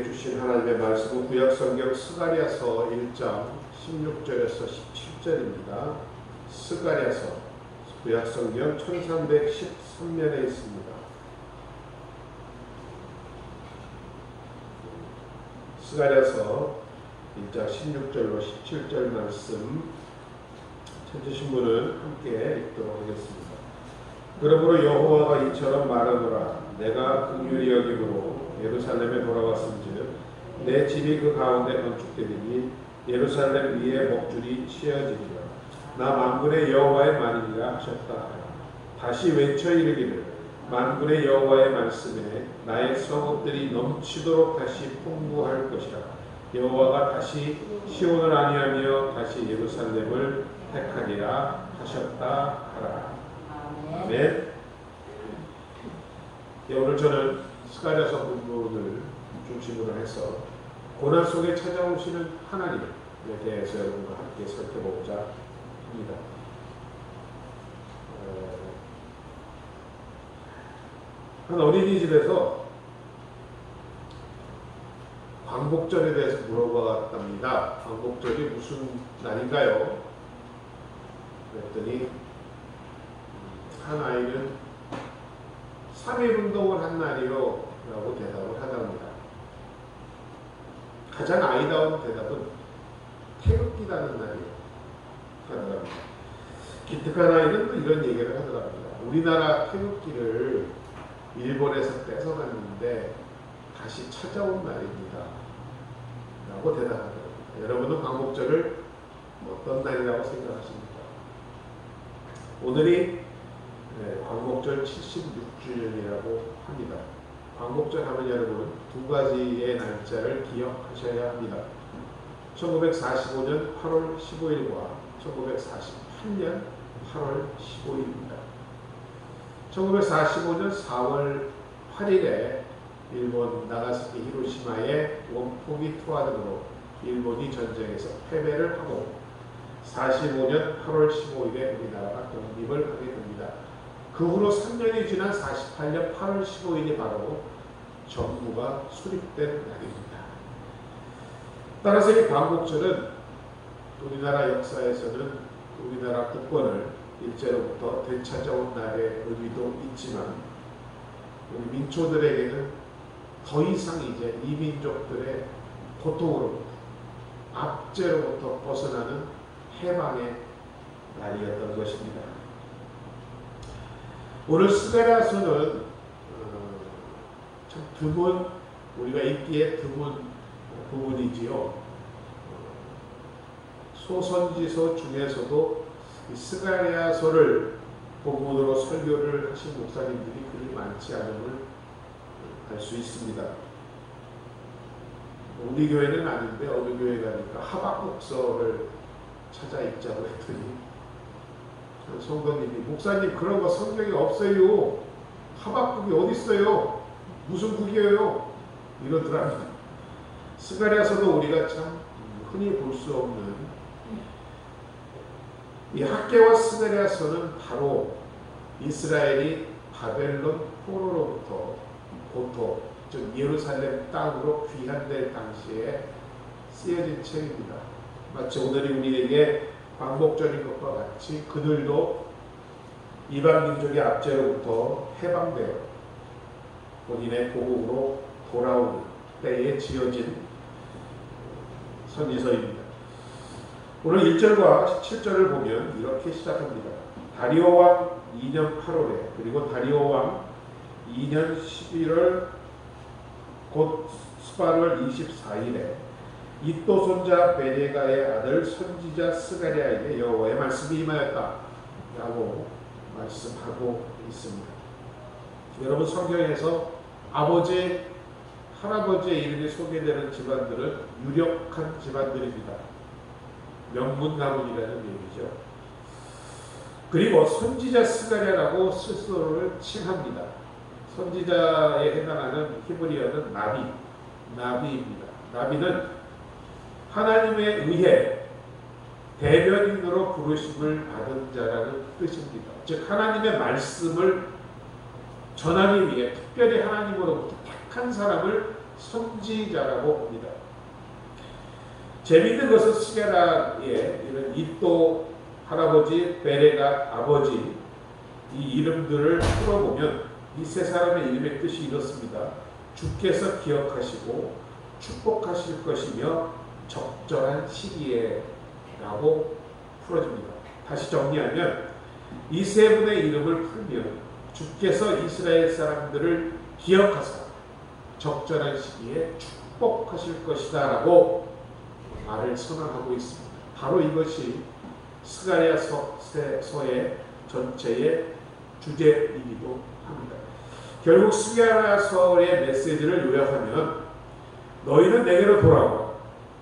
우리에게 주신 하나님의 말씀은 구약성경 스가랴서 1장 16절에서 17절입니다. 스가랴서 구약성경 1313면에 있습니다. 스가랴서 1장 16절로 17절 말씀 찾으신 분은 함께 읽도록 하겠습니다. 그러므로 여호와가 이처럼 말하노라. 내가 긍휼히 여김으로 예루살렘에 돌아왔은즉 내 집이 그 가운데 건축되리니 예루살렘 위에 목줄이 씌어지리라. 나 만군의 여호와의 말이니라 하셨다. 다시 외쳐 이르기를 만군의 여호와의 말씀에 나의 성읍들이 넘치도록 다시 풍부할 것이라. 여호와가 다시 시온을 안위하며 다시 예루살렘을 택하리라 하셨다 하라. 아멘. 오늘 저는 스가랴서 본문을 중심으로 해서 고난 속에 찾아오시는 하나님에 대해서 여러분과 함께 살펴보고자 합니다. 한 어린이집에서 광복절에 대해서 물어봤답니다. 광복절이 무슨 날인가요? 그랬더니 한 아이는 3.1 운동을 한 날이요 라고 대답을 하답니다. 가장 아이다운 대답은 태극기라는 날이요 하더랍니다. 기특한 아이는 또 이런 얘기를 하더랍니다. 우리나라 태극기를 일본에서 뺏어갔는데 다시 찾아온 날입니다 라고 대답하더랍니다. 여러분은 광복절을 어떤 날이라고 생각하십니까? 오늘이 광복절 76주년이라고 합니다. 광복절 하면 여러분 두 가지의 날짜를 기억하셔야 합니다. 1945년 8월 15일과 1948년 8월 15일입니다. 1945년 4월 8일에 일본 나가사키 히로시마의 원폭이 투하등으로 일본이 전쟁에서 패배를 하고 45년 8월 15일에 우리나라가 독립을 하게 됩니다. 그 후로 3년이 지난 48년 8월 15일이 바로 정부가 수립된 날입니다. 따라서 이 광복절은 우리나라 역사에서는 우리나라 국권을 일제로부터 되찾아온 날의 의미도 있지만 우리 민초들에게는 더 이상 이제 이 민족들의 고통으로부터 압제로부터 벗어나는 해방의 날이었던 것입니다. 오늘 스가랴서는 참 드문, 우리가 읽기에 드문 부분이지요. 소선지서 중에서도 이 스가랴서를 본문으로 설교를 하신 목사님들이 그리 많지 않음을 알 수 있습니다. 우리 교회는 아닌데 어느 교회 가니까 하박국서를 찾아 읽자고 했더니 성도님이 목사님 그런 거 성경에 없어요. 하박국이 어디 있어요? 무슨 국이에요? 이러더랍니다. 스가랴서도 우리가 참 흔히 볼 수 없는 이 학개와 스가랴서는 바로 이스라엘이 바벨론 포로로부터 고토, 즉 예루살렘 땅으로 귀환될 당시에 쓰여진 책입니다. 마치 오늘이 우리에게 광복절인 것과 같이 그들도 이방 민족의 압제로부터 해방되어 본인의 고국으로 돌아오는 때에 지어진 선지서입니다. 오늘 1절과 17절을 보면 이렇게 시작합니다. 다리오 왕 2년 8월에 그리고 다리오 왕 2년 11월 곧 스바월 24일에 이또 손자 베네가의 아들 선지자 스가랴에게 여호와의 말씀이 임하였다 라고 말씀하고 있습니다. 여러분 성경에서 아버지, 할아버지의 이름이 소개되는 집안들은 유력한 집안들입니다. 명문 가문이라는 얘기죠. 그리고 선지자 스가랴라고 스스로를 칭합니다. 선지자에 해당하는 히브리어는 나비입니다. 나비는 하나님에 의해 대변인으로 부르심을 받은 자라는 뜻입니다. 즉 하나님의 말씀을 전하기 위해 특별히 하나님으로부터 택한 사람을 선지자라고 합니다. 재미있는 것은 스가랴의 이런 이또 할아버지, 베레가 아버지 이 이름들을 풀어보면 이 세 사람의 이름의 뜻이 이렇습니다. 주께서 기억하시고 축복하실 것이며 적절한 시기에 라고 풀어집니다. 다시 정리하면 이 세 분의 이름을 풀면 주께서 이스라엘 사람들을 기억하사 적절한 시기에 축복하실 것이다 라고 말을 선언하고 있습니다. 바로 이것이 스가랴서의 전체의 주제이기도 합니다. 결국 스가랴서의 메시지를 요약하면 너희는 내게로 돌아와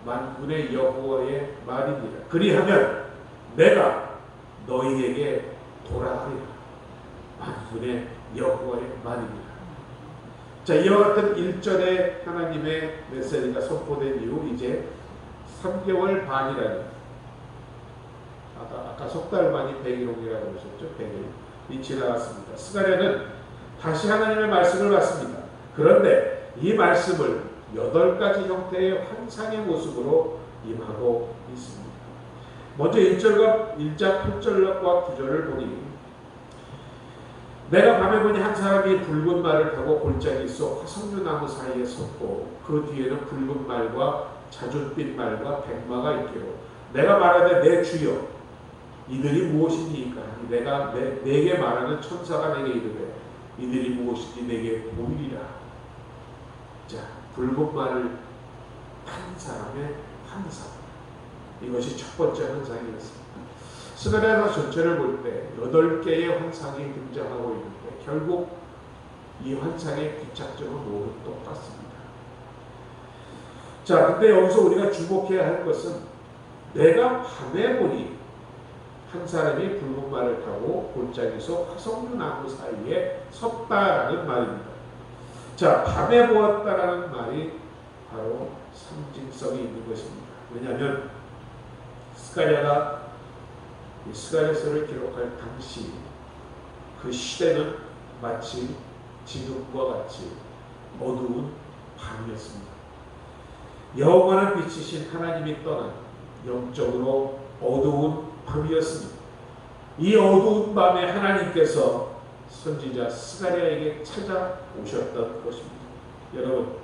만군의 여호와의 말이니라. 그리하면 내가 너희에게 돌아가리라. 만군의 여호와의 말이니라. 자, 이와 같은 1절의 하나님의 메시지가 선포된 이후 이제 3개월 반이라는 아까 석 달 만이 100일이라고 그러셨죠. 100일이 지나갔습니다. 스가랴는 다시 하나님의 말씀을 받습니다. 그런데 이 말씀을 8가지 형태의 환상의 모습으로 임하고 있습니다. 먼저 1장 8절과 9절을 보니 내가 밤에 보니 한 사람이 붉은 말을 타고 골짜기 속 화석류 나무 사이에 섰고 그 뒤에는 붉은 말과 자줏빛 말과 백마가 있기로 내가 말하되 내 주여 이들이 무엇이니까 내가 내게 말하는 천사가 내게 이르되 이들이 무엇인지 내게 보이리라. 자, 붉은 말을 탄 사람의 환상, 이것이 첫 번째 환상이었습니다. 스가랴서 전체를 볼 때 8개의 환상이 등장하고 있는데 결국 이 환상의 귀착점은 모두 똑같습니다. 자, 근데 여기서 우리가 주목해야 할 것은 내가 밤에 보니 한 사람이 붉은 말을 타고 골짜기 속 화석류 나무 사이에 섰다라는 말입니다. 자, 밤에 보았다라는 말이 바로 상징성이 있는 것입니다. 왜냐하면 스가랴가 스가랴서를 기록할 당시 그 시대는 마치 지금과 같이 어두운 밤이었습니다. 영원한 빛이신 하나님이 떠난 영적으로 어두운 밤이었습니다. 이 어두운 밤에 하나님께서 선지자 스가랴에게 찾아오셨던 것입니다. 여러분,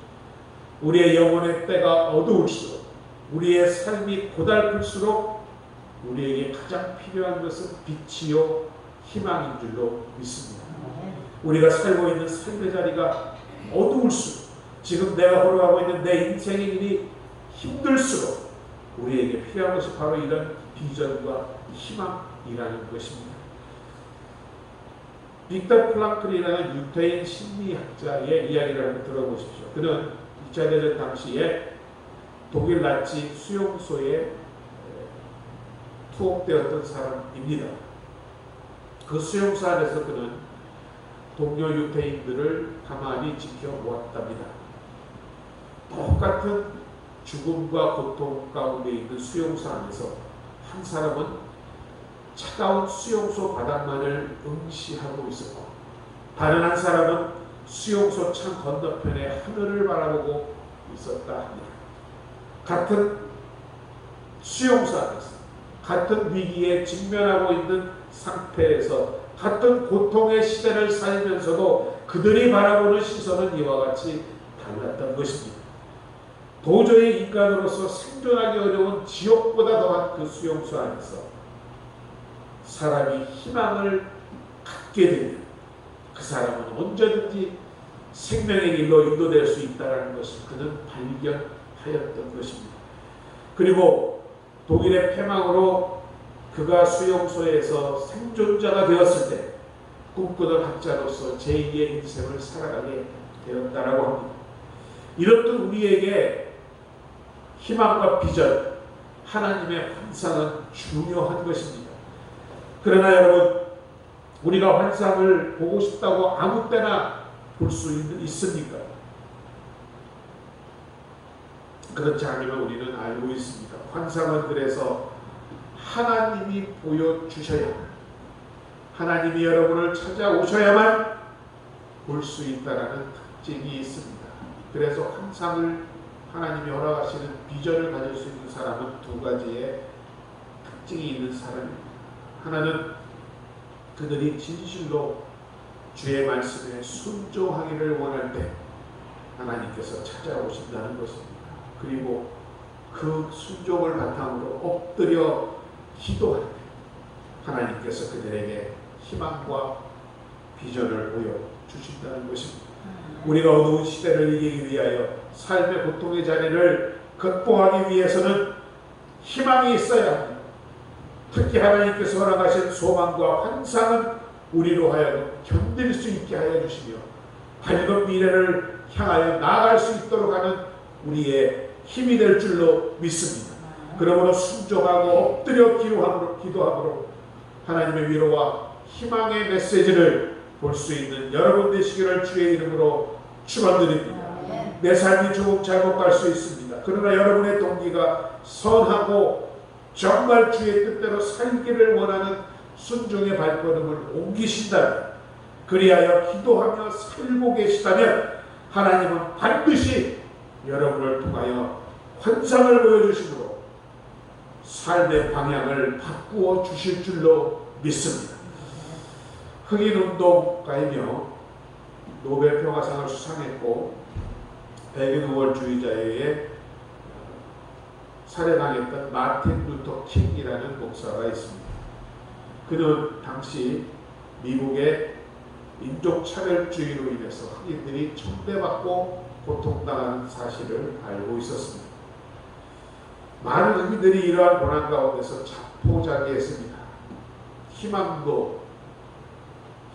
우리의 영혼의 때가 어두울수록 우리의 삶이 고달플수록 우리에게 가장 필요한 것은 빛이요 희망인 줄로 믿습니다. 우리가 살고 있는 삶의 자리가 어두울수록 지금 내가 걸어가고 있는 내 인생의 일이 힘들수록 우리에게 필요한 것이 바로 이런 비전과 희망이라는 것입니다. 빅터 플랑클이라는 유태인 심리학자의 이야기를 한번 들어보십시오. 그는 2차 대전 당시에 독일 나치 수용소에 투옥되었던 사람입니다. 그 수용소 안에서 그는 동료 유태인들을 가만히 지켜보았답니다. 똑같은 죽음과 고통 가운데 있는 수용소 안에서 한 사람은 차가운 수용소 바닥만을 응시하고 있었고 다른 한 사람은 수용소 창 건너편에 하늘을 바라보고 있었다 합니다. 같은 수용소 안에서 같은 위기에 직면하고 있는 상태에서 같은 고통의 시대를 살면서도 그들이 바라보는 시선은 이와 같이 달랐던 것입니다. 도저히 인간으로서 생존하기 어려운 지옥보다 더한 그 수용소 안에서 사람이 희망을 갖게 되면 그 사람은 언제든지 생명의 길로 인도될 수 있다는 것을 그는 발견하였던 것입니다. 그리고 독일의 패망으로 그가 수용소에서 생존자가 되었을 때 꿈꾸던 학자로서 제2의 인생을 살아가게 되었다라고 합니다. 이렇듯 우리에게 희망과 비전, 하나님의 환상은 중요한 것입니다. 그러나 여러분, 우리가 환상을 보고 싶다고 아무 때나 볼 수 있습니까? 그렇지 않으면 우리는 알고 있습니다. 환상은 그래서 하나님이 보여주셔야만, 하나님이 여러분을 찾아오셔야만 볼 수 있다는 특징이 있습니다. 그래서 환상을 하나님이 허락하시는 비전을 가질 수 있는 사람은 두 가지의 특징이 있는 사람입니다. 하나는 그들이 진실로 주의 말씀에 순종하기를 원할 때 하나님께서 찾아오신다는 것입니다. 그리고 그 순종을 바탕으로 엎드려 기도할 때 하나님께서 그들에게 희망과 비전을 보여주신다는 것입니다. 우리가 어두운 시대를 이기기 위하여 삶의 고통의 자리를 극복하기 위해서는 희망이 있어야 합니다. 특히 하나님께서 허락하신 소망과 환상은 우리로 하여금 견딜 수 있게 하여 주시며 밝은 미래를 향하여 나아갈 수 있도록 하는 우리의 힘이 될 줄로 믿습니다. 그러므로 순종하고 엎드려 기도함으로 하나님의 위로와 희망의 메시지를 볼 수 있는 여러분 되시기를 주의 이름으로 축원드립니다. 내 삶이 조금 잘못 갈 수 있습니다. 그러나 여러분의 동기가 선하고 정말 주의 뜻대로 살기를 원하는 순종의 발걸음을 옮기신다면, 그리하여 기도하며 살고 계시다면 하나님은 반드시 여러분을 통하여 환상을 보여주심으로 삶의 방향을 바꾸어 주실 줄로 믿습니다. 흑인운동가이며 노벨 평화상을 수상했고 백인 우월주의자에 의해 살해당했던 마틴 루터 킹이라는 목사가 있습니다. 그는 당시 미국의 민족 차별주의로 인해서 흑인들이 청대받고 고통당하는 사실을 알고 있었습니다. 많은 흑인들이 이러한 고난 가운데서 자포자기했습니다.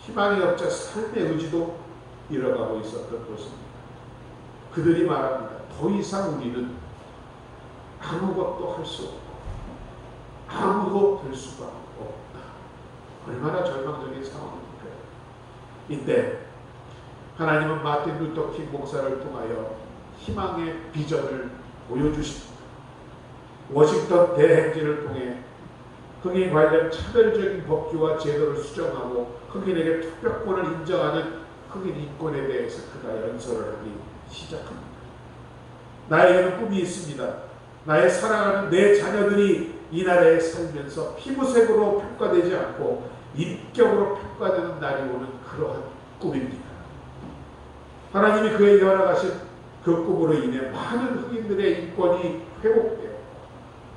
희망이 없자 삶의 의지도 잃어가고 있었던 것입니다. 그들이 말합니다. 더 이상 우리는 아무것도 할 수 없고 아무도 될 수가 없다. 얼마나 절망적인 상황입니까? 이때 하나님은 마틴 루터 킹 목사를 통하여 희망의 비전을 보여주십니다. 워싱턴 대행진을 통해 흑인 관련 차별적인 법규와 제도를 수정하고 흑인에게 투표권을 인정하는 흑인 인권에 대해서 그가 연설을 하기 시작합니다. 나에게는 꿈이 있습니다. 나의 사랑하는 내 자녀들이 이 나라에 살면서 피부색으로 평가되지 않고 인격으로 평가되는 날이 오는 그러한 꿈입니다. 하나님이 그에게 허락하신 그 꿈으로 인해 많은 흑인들의 인권이 회복되어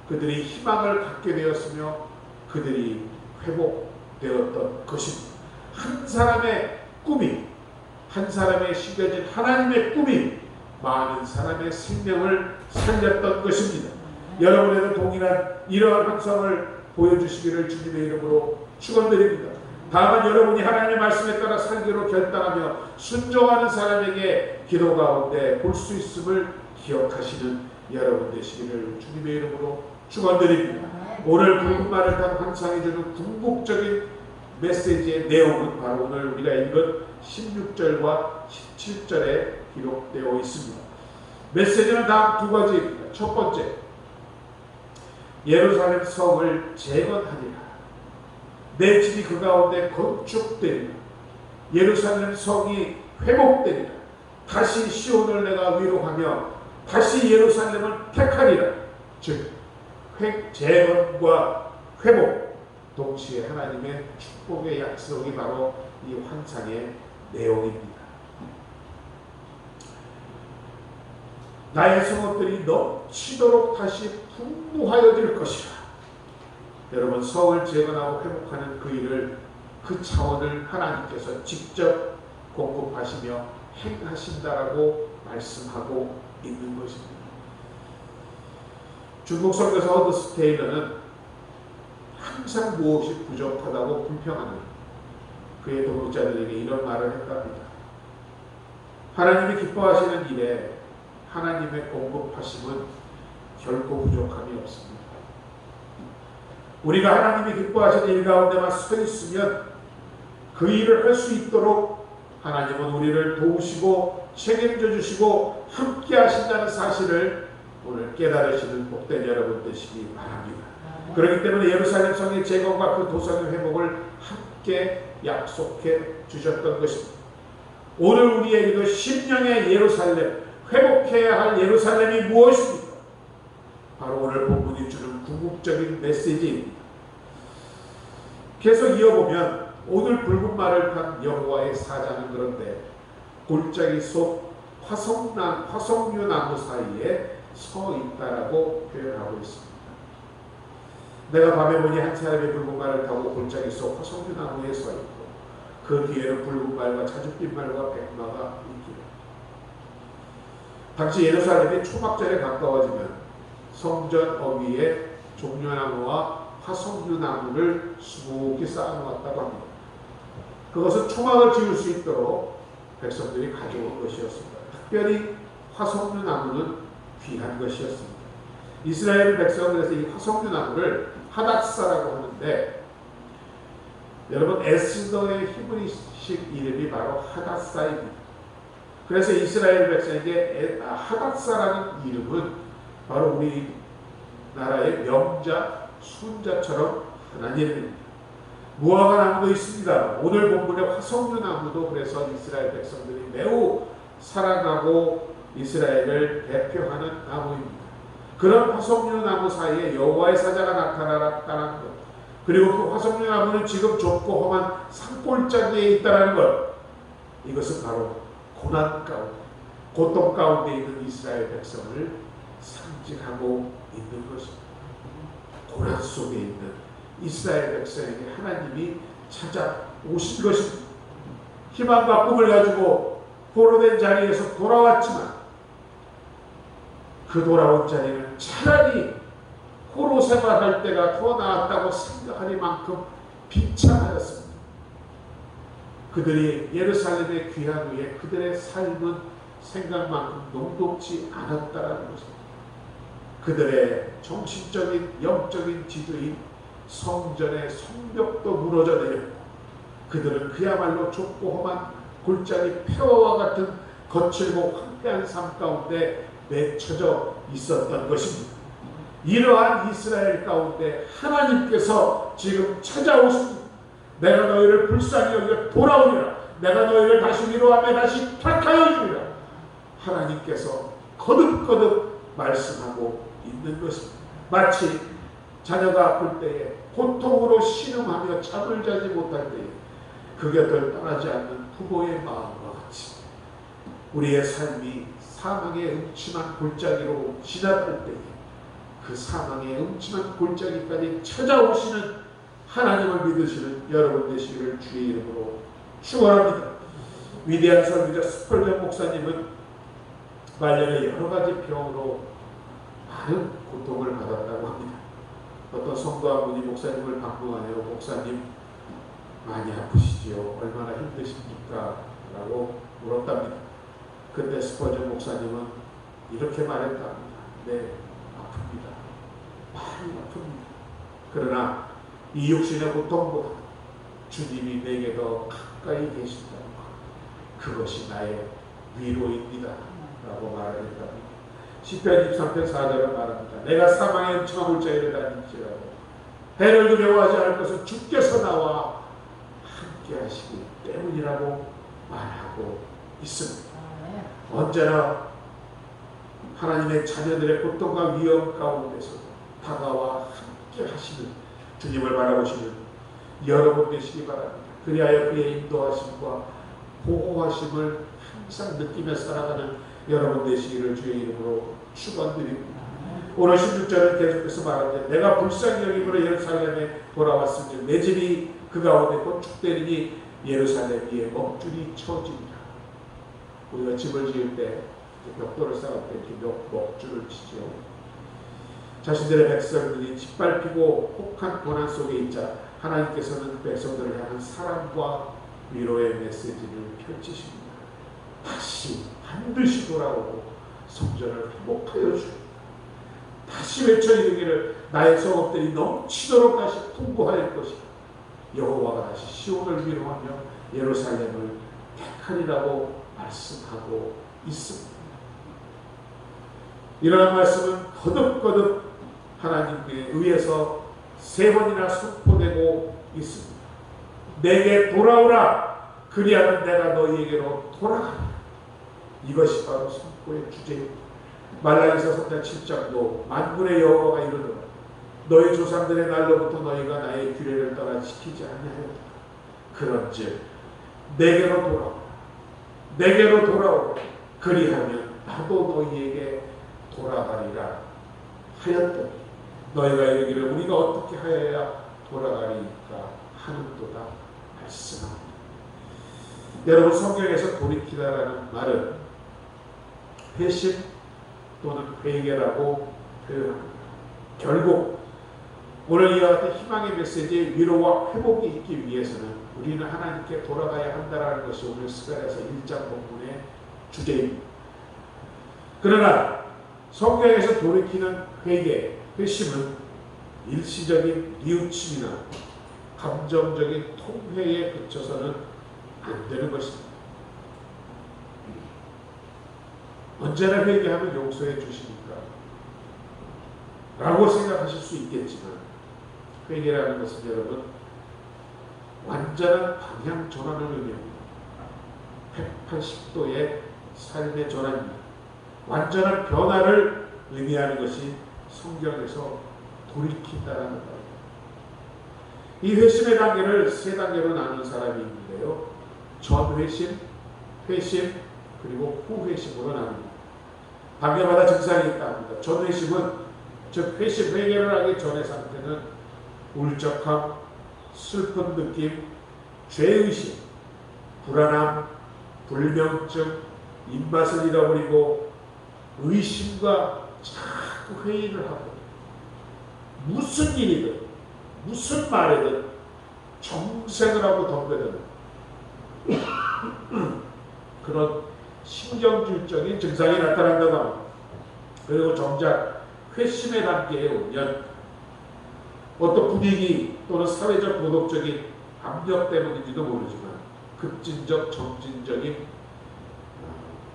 그들이 희망을 갖게 되었으며 그들이 회복되었던 것입니다. 한 사람의 꿈이, 한 사람의 심겨진 하나님의 꿈이 많은 사람의 생명을 살렸던 것입니다. 여러분에도 동일한 이러한 환상을 보여주시기를 주님의 이름으로 축원드립니다. 다만 여러분이 하나님의 말씀에 따라 살기로 결단하며 순종하는 사람에게 기도 가운데 볼 수 있음을 기억하시는 여러분 되시기를 주님의 이름으로 축원드립니다. 오늘 붉은말을 탄 환상이 주는 궁극적인 메시지의 내용은 바로 오늘 우리가 읽은 16절과 17절에 기록되어 있습니다. 메시지는 다음 두 가지입니다. 첫 번째, 예루살렘 성을 재건하리라. 내 집이 그 가운데 건축되리라. 예루살렘 성이 회복되리라. 다시 시온을 내가 위로하며 다시 예루살렘을 택하리라. 즉 재건과 회복, 동시에 하나님의 축복의 약속이 바로 이 환상의 내용입니다. 나의 성읍들이 넘치도록 다시 풍부하여질 것이라. 여러분, 성을 재건하고 회복하는 그 일을, 그 차원을 하나님께서 직접 공급하시며 행하신다라고 말씀하고 있는 것입니다. 중국 선교사 허드스 테일러는 항상 무엇이 부족하다고 불평하는 그의 동역자들에게 이런 말을 했답니다. 하나님이 기뻐하시는 일에 하나님의 공급하심은 결코 부족함이 없습니다. 우리가 하나님이 기뻐하시는 일 가운데만 서 있으면 그 일을 할 수 있도록 하나님은 우리를 도우시고 책임져 주시고 함께 하신다는 사실을 오늘 깨달으시는 복된 여러분 되시기 바랍니다. 그렇기 때문에 예루살렘 성의 재건과 그 도성의 회복을 함께 약속해 주셨던 것입니다. 오늘 우리에게도 심령의 예루살렘, 회복해야 할 예루살렘이 무엇입니까? 바로 오늘 본문이 주는 궁극적인 메시지입니다. 계속 이어보면 오늘 붉은 말을 탄 여호와의 사자는 그런데 골짜기 속 화석류 나무 사이에 서 있다라고 표현하고 있습니다. 내가 밤에 보니 한 사람이 붉은 말을 타고 골짜기 속 화석류 나무에 서 있고 그 뒤에는 붉은 말과 자줏빛 말과 백마가 있기를. 당시 예루살렘이 초막절에 가까워지면 성전 어귀에 종려나무와 화석류 나무를 수북히 쌓아놓았다고 합니다. 그것은 초막을 지을 수 있도록 백성들이 가져온 것이었습니다. 특별히 화석류 나무는 귀한 것이었습니다. 이스라엘 백성은 그래서 이 화석류 나무를 하닷사라고 하는데, 여러분 에스더의 히브리식 이름이 바로 하닷사입니다. 그래서 이스라엘 백성에게 하닷사라는 이름은 바로 우리 나라의 명자, 순자처럼 흔한 이름입니다. 무화과 나무도 있습니다. 오늘 본문의 화석류 나무도 그래서 이스라엘 백성들이 매우 사랑하고 이스라엘을 대표하는 나무입니다. 그런 화석류 나무 사이에 여호와의 사자가 나타났다는 것, 그리고 그 화석류 나무는 지금 좁고 험한 산골짜기에 있다는 것, 이것은 바로 고난 가운데, 고통 가운데 있는 이스라엘 백성을 상징하고 있는 것입니다. 고난 속에 있는 이스라엘 백성에게 하나님이 찾아오신 것입니다. 희망과 꿈을 가지고 포로된 자리에서 돌아왔지만 그 돌아온 자리는 차라리 포로 생활할 때가 더 나았다고 생각하리만큼 비참하였습니다. 그들이 예루살렘에 귀한 후에 그들의 삶은 생각만큼 녹록지 않았다라는 것입니다. 그들의 정신적인 영적인 지도인 성전의 성벽도 무너져 내렸고, 그들은 그야말로 좁고 험한 골짜기 폐허와 같은 거칠고 황폐한 삶 가운데 맺혀져 있었던 것입니다. 이러한 이스라엘 가운데 하나님께서 지금 찾아오십니다. 내가 너희를 불쌍히 여겨 돌아오리라. 내가 너희를 다시 위로하며 다시 택하여 주리라. 하나님께서 거듭거듭 말씀하고 있는 것입니다. 마치 자녀가 아플 때에 고통으로 신음하며 잠을 자지 못할 때에 그 곁을 떠나지 않는 부모의 마음과 같이 우리의 삶이 사망의 음침한 골짜기로 지나갈 때에 그 사망의 음침한 골짜기까지 찾아오시는 하나님을 믿으시는 여러분 되시기를 주의 이름으로 축원합니다. 위대한 설교자 스펄전 목사님은 말년에 여러 가지 병으로 많은 고통을 받았다고 합니다. 어떤 성도 한 분이 목사님을 방문하여 목사님 많이 아프시지요? 얼마나 힘드십니까? 라고 물었답니다. 그때 스펄전 목사님은 이렇게 말했답니다. 네, 아픕니다. 많이 아픕니다. 그러나 이 육신의 고통보다 주님이 내게 더 가까이 계신다는 것, 그것이 나의 위로입니다. 라고 말하겠답니다. 시편 23편 4절은 말합니다. 내가 사망의 음침한 골짜기를 다닐지라도 해를 두려워하지 않을 것은 주께서 나와 함께 하시기 때문이라고 말하고 있습니다. 언제나 하나님의 자녀들의 고통과 위험 가운데서 다가와 함께 하시는 주님을 바라보시는 여러분 되시기 바랍니다. 그리하여 그의 인도하심과 보호하심을 항상 느끼며 살아가는 여러분 되시기를 주의 이름으로 축원드립니다. 오늘 16절은 계속해서 말하는데 내가 불쌍히 여김으로 예루살렘에 돌아왔으니 내 집이 그 가운데 건축되리니 예루살렘 위에 먹줄이 쳐지리라. 우리가 집을 지을 때 벽돌을 쌓을 때 이렇게 먹줄을 치죠. 자신들의 백성들이 짓밟히고 혹한 고난 속에 있자 하나님께서는 그 백성들을 향한 사랑과 위로의 메시지를 펼치십니다. 다시 반드시 돌아오고 성전을 회복하여 주옵소서. 다시 외쳐 이르기를 나의 성읍들이 넘치도록 다시 풍부할 것이다. 여호와가 다시 시온을 위로하며 예루살렘을 택하리라고 말씀하고 있습니다. 이러한 말씀은 거듭거듭 하나님께 의해서 3번이나 선포되고 있습니다. 내게 돌아오라. 그리하면 내가 너희에게로 돌아가리라. 이것이 바로 선포의 주제입니다. 말라기서 3장 7장도 만군의 여호와가 이르노라 너희 조상들의 날로부터 너희가 나의 규례를 떠나 지키지 아니하였다. 그런즉 내게로 돌아오라. 내게로 돌아오라. 그리하면 나도 너희에게 돌아가리라 하였더니 너희가 이르기를 우리가 어떻게 하여야 돌아가리까 하는도다 말씀합니다. 여러분, 성경에서 돌이키다라는 말은 회심 또는 회개라고 표현합니다. 결국 오늘 이와 같은 희망의 메시지의 위로와 회복이 있기 위해서는 우리는 하나님께 돌아가야 한다는 것이 오늘 스가랴서 1장 본문의 주제입니다. 그러나 성경에서 돌이키는 회개, 회심은 일시적인 뉘우침이나 감정적인 통회에 그쳐서는 안 되는 것입니다. 언제나 회개하면 용서해 주시니까 라고 생각하실 수 있겠지만 회개라는 것은 여러분 완전한 방향 전환을 의미합니다. 180도의 삶의 전환입니다. 완전한 변화를 의미하는 것이 성경에서 돌이킨다라는 말입니다. 이 회심의 단계를 세 단계로 나눈 사람이 있는데요. 전회심, 회심, 그리고 후회심으로 나눕니다. 단계마다 증상이 있다 합니다. 전회심은 즉 회심, 회개를 하기 전의 상태는 울적함, 슬픈 느낌, 죄의식, 불안함, 불명증, 입맛을 잃어버리고 의심과 자꾸 회의를 하고 무슨 일이든 무슨 말이든 정색을 하고 덤벼드는 그런 신경질적인 증상이 나타난다고 합니다. 그리고 정작 회심의 단계에 오면 어떤 분위기 또는 사회적 도덕적인 압력 때문인지도 모르지만 급진적 점진적인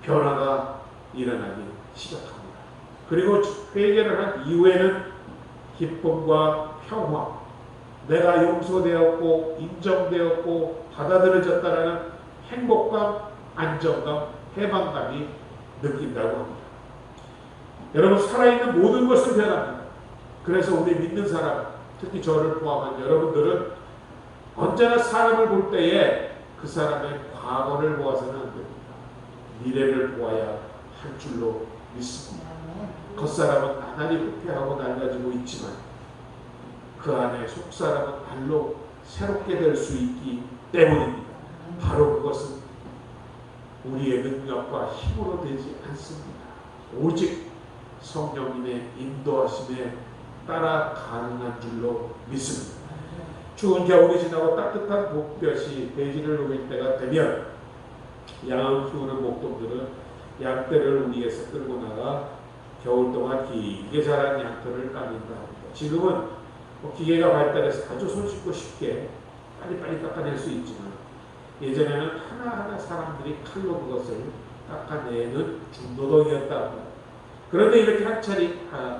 변화가 일어나기 시작합니다. 그리고 회개를 한 이후에는 기쁨과 평화, 내가 용서되었고 인정되었고 받아들여졌다라는 행복감, 안정감, 해방감이 느낀다고 합니다. 여러분, 살아있는 모든 것은 변합니다. 그래서 우리 믿는 사람, 특히 저를 포함한 여러분들은 언제나 사람을 볼 때에 그 사람의 과거를 보아서는 안 됩니다. 미래를 보아야 할 줄로 믿습니다. 겉사람은 나날이 후퇴하고 낡아지고 있지만 그 안에 속사람은 발로 새롭게 될 수 있기 때문입니다. 바로 그것은 우리의 능력과 힘으로 되지 않습니다. 오직 성령님의 인도하심에 따라 가능한 줄로 믿습니다. 추운 겨울이 지나고 따뜻한 봄볕이 대지를 녹일 때가 되면 양을 키우는 목동들은 양떼를 우리에서 끌고 나가 겨울 동안 길게 자란 양털을 까낸다 합니다. 지금은 기계가 발달해서 아주 손쉽고 쉽게 빨리빨리 깎아낼 수 있지만 예전에는 하나하나 사람들이 칼로 그것을 깎아내는 중노동이었다 합니다. 그런데 이렇게 한 차례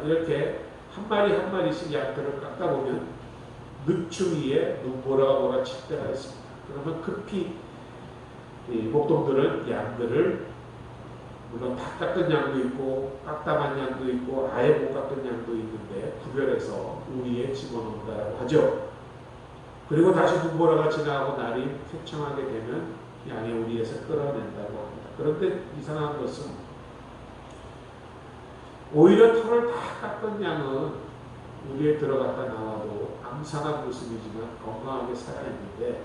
이렇게 한 마리 한 마리씩 양털을 깎아보면 늑추 위에 눈보라가 몰아칠 때가 있습니다. 그러면 급히 목동들은 양들을 물론 다 깎은 양도 있고 깎다만 양도 있고 아예 못 깎은 양도 있는데 구별해서 우리에 집어넣는다고 하죠. 그리고 다시 눈보라가 지나가고 날이 쾌청하게 되면 양의 우리에서 끌어낸다고 합니다. 그런데 이상한 것은 오히려 털을 다 깎은 양은 우리에 들어갔다 나와도 앙상한 모습이지만 건강하게 살아있는데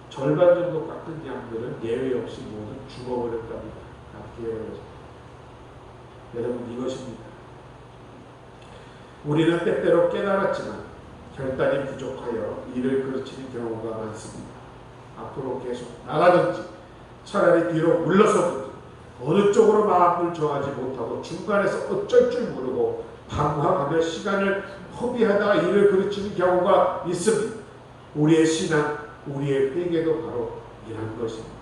절반 정도 깎은 양들은 예외 없이 모두 죽어버렸답니다. 여러분, 이것입니다. 우리는 때때로 깨달았지만 결단이 부족하여 일을 그르치는 경우가 많습니다. 앞으로 계속 나가든지 차라리 뒤로 물러서든지 어느 쪽으로 마음을 정하지 못하고 중간에서 어쩔 줄 모르고 방황하며 시간을 허비하다가 일을 그르치는 경우가 있습니다. 우리의 신앙, 우리의 회개도 바로 이런 것입니다.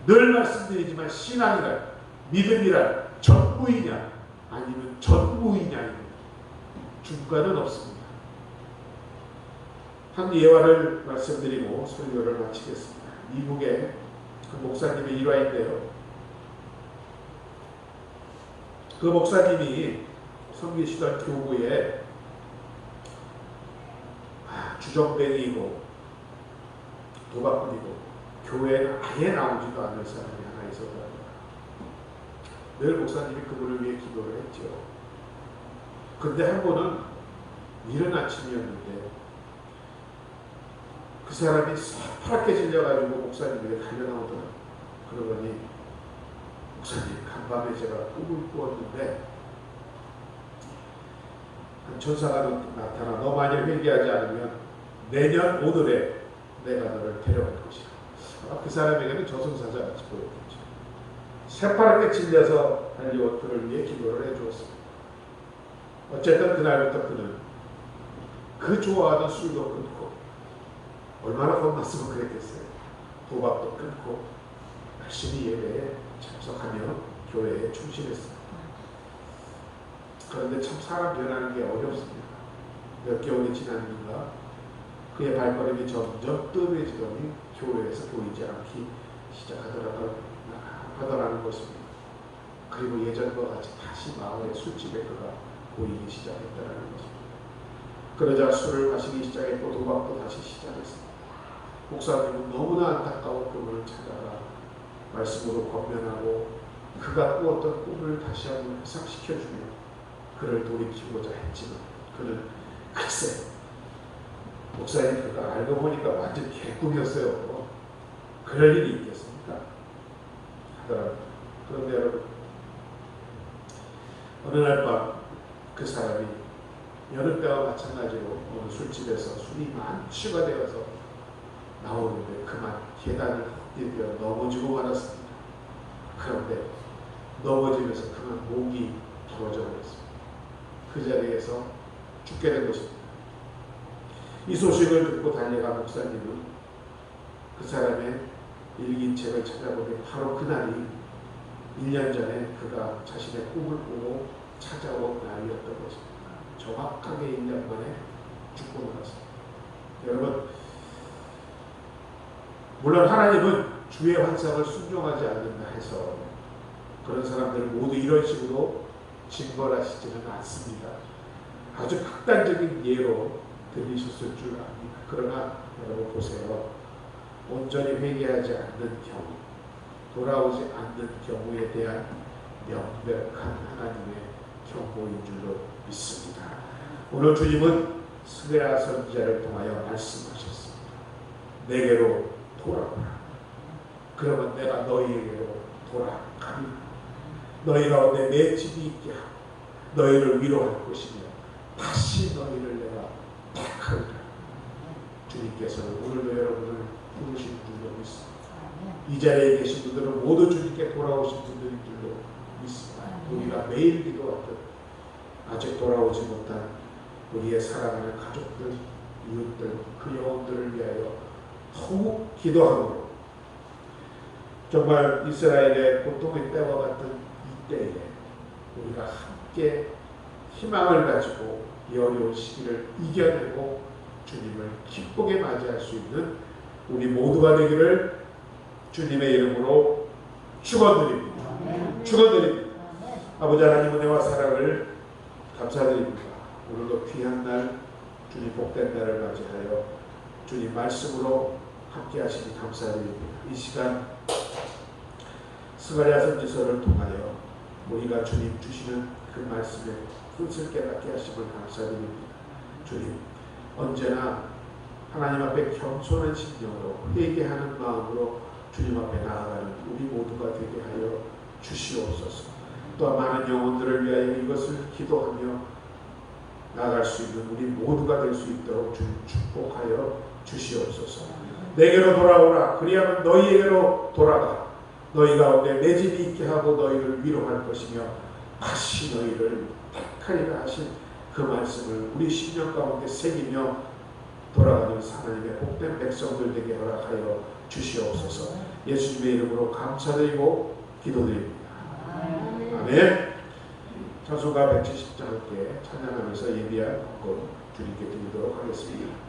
늘 말씀드리지만 신앙이란, 믿음이란 전부이냐 아니면 전무이냐입니다. 중간은 없습니다. 한 예화를 말씀드리고 설교를 마치겠습니다. 미국의 그 목사님의 일화인데요. 그 목사님이 섬기시던 교구에 주정뱅이고 도박꾼이고 교회는 아예 나오지도 않을 사람이 하나 있었다. 늘 목사님이 그분을 위해 기도를 했죠. 근데 한 번은 이른 아침이었는데 그 사람이 새파랗게 질려가지고 목사님에게 달려나오더라고요. 그러더니 목사님, 간밤에 제가 꿈을 꾸었는데 한 천사가 나타나 너 만일 회개하지 않으면 내년 오늘에 내가 너를 데려갈 것이다. 아마 그 사람에게는 저승사자 같이 보였겠죠. 새파랗게 질려서 달려온 그를 위해 기도를 해주었습니다. 어쨌든 그날부터 그는 그 좋아하던 술도 끊고 얼마나 겁났으면 그랬겠어요. 도박도 끊고 열심히 예배에 참석하며 교회에 충실했습니다. 그런데 참 사람 변하는 게 어렵습니다. 몇 개월이 지났는가 그의 발걸음이 점점 뜸해지더니 교회에서 보이지 않기 시작하더라는 것입니다. 그리고 예전과 같이 다시 마을의 술집에 그가 보이기 시작했다는 것입니다. 그러자 술을 마시기 시작했고 도박도 다시 시작했습니다. 목사님은 너무나 안타까워 그분을 찾아가 말씀으로 권면하고 그가 꾸었던 꿈을 다시 한번 회상시켜주며 그를 돌이키고자 했지만 그는 글쎄 목사님 그가 알고 보니까 완전 개꿈이었어요. 그럴 일이 있겠습니까? 하더라고요. 그런데 여러분 어느 날 밤 그 사람이 여느 때와 마찬가지로 어느 술집에서 술이 만취가 되어서 나오는데 그만 계단을 헛디뎌 넘어지고 말았습니다. 그런데 넘어지면서 그만 목이 부러져 버렸습니다. 그 자리에서 죽게 된 것입니다. 이 소식을 듣고 달려간 목사님은 그 사람의 일기책을 찾아보니 바로 그날이 1년 전에 그가 자신의 꿈을 꾸고 찾아온 날이었던 것입니다. 정확하게 1년 만에 죽고 말았습니다. 여러분, 물론 하나님은 주의 환상을 순종하지 않는다 해서 그런 사람들을 모두 이런 식으로 징벌하시지는 않습니다. 아주 극단적인 예로 들리셨을 줄 압니다. 그러나 여러분 보세요. 온전히 회개하지 않는 경우, 돌아오지 않는 경우에 대한 명백한 하나님의 경고인 줄로 믿습니다. 오늘 주님은 스가랴 선지자를 통하여 말씀하셨습니다. 내게로 돌아오라. 그러면 내가 너희에게로 돌아가리. 너희 가운데 내 집이 있게 하고 너희를 위로할 것이며 다시 너희를 내가 택하리라. 주님께서는 오늘도 여러분을 부르신 줄로 믿습니다. 이 자리에 계신 분들은 모두 주님께 돌아오신 분들인 줄로 믿습니다. 우리가 매일 기도하듯 아직 돌아오지 못한 우리의 사랑하는 가족들, 이웃들, 그 영혼들을 위하여 더욱 기도하므로 정말 이스라엘의 고통의 때와 같은 이때에 우리가 함께 희망을 가지고 이 어려운 시기를 이겨내고 주님을 기쁘게 맞이할 수 있는 우리 모두가 되기를 주님의 이름으로 축원드립니다. 축원드립니다. 아버지 하나님 은혜와 사랑을 감사드립니다. 오늘도 귀한 날 주님 복된 날을 맞이하여 주님 말씀으로 함께 하시니 감사드립니다. 이 시간 스가랴 선지서를 통하여 우리가 주님 주시는 그 말씀에 뜻을 깨닫게 하심을 감사드립니다. 주님 언제나 하나님 앞에 겸손한 심령으로 회개하는 마음으로 주님 앞에 나아가는 우리 모두가 되게 하여 주시옵소서. 또한 많은 영혼들을 위하여 이것을 기도하며 나아갈 수 있는 우리 모두가 될 수 있도록 주님 축복하여 주시옵소서. 내게로 돌아오라. 그리하면 너희에게로 돌아가. 너희 가운데 내 집이 있게 하고 너희를 위로할 것이며 다시 너희를 택하리라 하신 그 말씀을 우리 심령 가운데 새기며 돌아가는 하나님의 복된 백성들 되게 허락하여 주시옵소서. 예수님의 이름으로 감사드리고 기도드립니다. 아멘. 찬송가 170장 함께 찬양하면서 예비한 곡 주님께 드리도록 하겠습니다.